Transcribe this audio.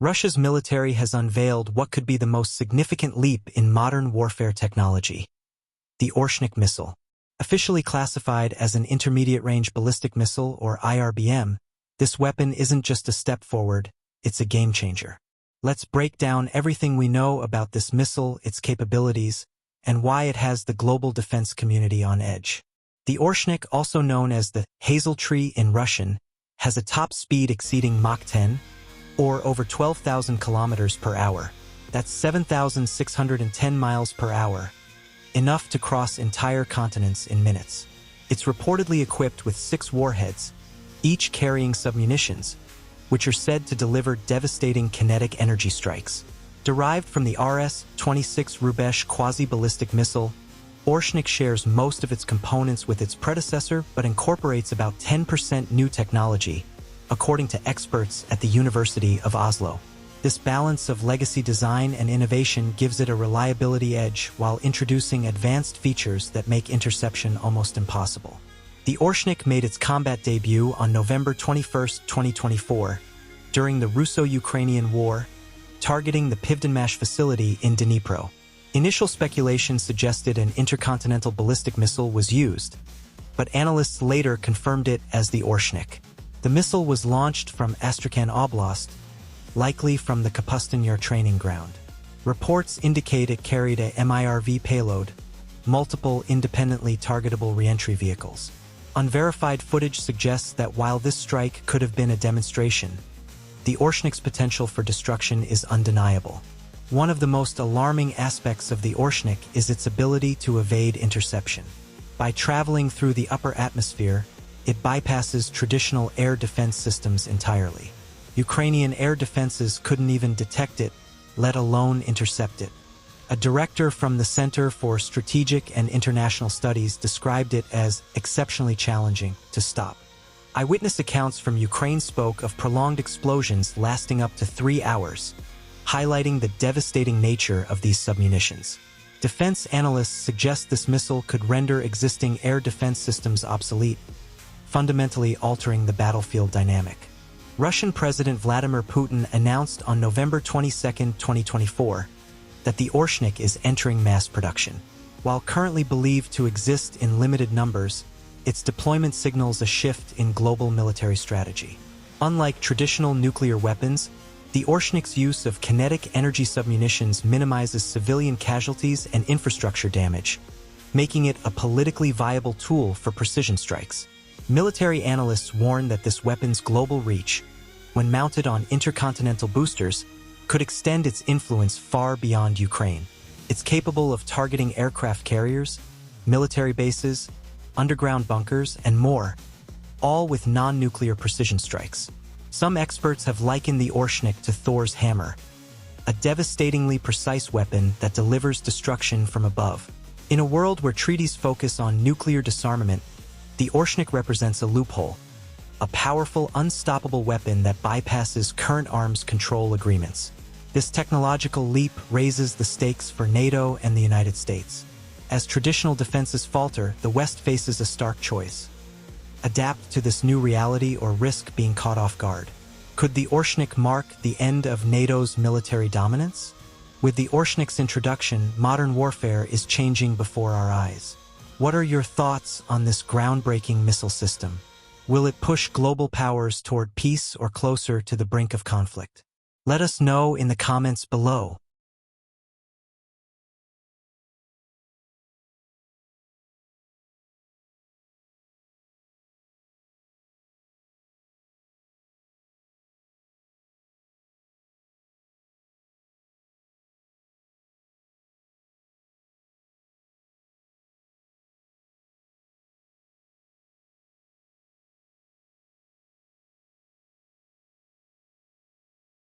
Russia's military has unveiled what could be the most significant leap in modern warfare technology. The Oreshnik missile. Officially classified as an intermediate-range ballistic missile, or IRBM, this weapon isn't just a step forward, it's a game-changer. Let's break down everything we know about this missile, its capabilities, and why it has the global defense community on edge. The Oreshnik, also known as the hazel tree in Russian, has a top speed exceeding Mach 10, or over 12,000 kilometers per hour. That's 7,610 miles per hour, enough to cross entire continents in minutes. It's reportedly equipped with 6 warheads, each carrying submunitions, which are said to deliver devastating kinetic energy strikes. Derived from the RS-26 Rubezh quasi-ballistic missile, Oreshnik shares most of its components with its predecessor but incorporates about 10% new technology, according to experts at the University of Oslo. This balance of legacy design and innovation gives it a reliability edge while introducing advanced features that make interception almost impossible. The Oreshnik made its combat debut on November 21, 2024, during the Russo-Ukrainian War, targeting the Pivdenmash facility in Dnipro. Initial speculation suggested an intercontinental ballistic missile was used, but analysts later confirmed it as the Oreshnik. The missile was launched from Astrakhan Oblast, likely from the Kapustin training ground. Reports indicate it carried a MIRV payload, multiple independently targetable reentry vehicles. Unverified footage suggests that while this strike could have been a demonstration, the Oreshnik's potential for destruction is undeniable. One of the most alarming aspects of the Oreshnik is its ability to evade interception. By traveling through the upper atmosphere, it bypasses traditional air defense systems entirely. Ukrainian air defenses couldn't even detect it, let alone intercept it. A director from the Center for Strategic and International Studies described it as exceptionally challenging to stop. Eyewitness accounts from Ukraine spoke of prolonged explosions lasting up to 3 hours, highlighting the devastating nature of these submunitions. Defense analysts suggest this missile could render existing air defense systems obsolete, fundamentally altering the battlefield dynamic. Russian President Vladimir Putin announced on November 22, 2024, that the Oreshnik is entering mass production. While currently believed to exist in limited numbers, its deployment signals a shift in global military strategy. Unlike traditional nuclear weapons, the Oreshnik's use of kinetic energy submunitions minimizes civilian casualties and infrastructure damage, making it a politically viable tool for precision strikes. Military analysts warn that this weapon's global reach, when mounted on intercontinental boosters, could extend its influence far beyond Ukraine. It's capable of targeting aircraft carriers, military bases, underground bunkers, and more, all with non-nuclear precision strikes. Some experts have likened the Oreshnik to Thor's hammer, a devastatingly precise weapon that delivers destruction from above. In a world where treaties focus on nuclear disarmament, the Oreshnik represents a loophole, a powerful, unstoppable weapon that bypasses current arms control agreements. This technological leap raises the stakes for NATO and the United States. As traditional defenses falter, the West faces a stark choice: adapt to this new reality or risk being caught off guard. Could the Oreshnik mark the end of NATO's military dominance? With the Oreshnik's introduction, modern warfare is changing before our eyes. What are your thoughts on this groundbreaking missile system? Will it push global powers toward peace or closer to the brink of conflict? Let us know in the comments below.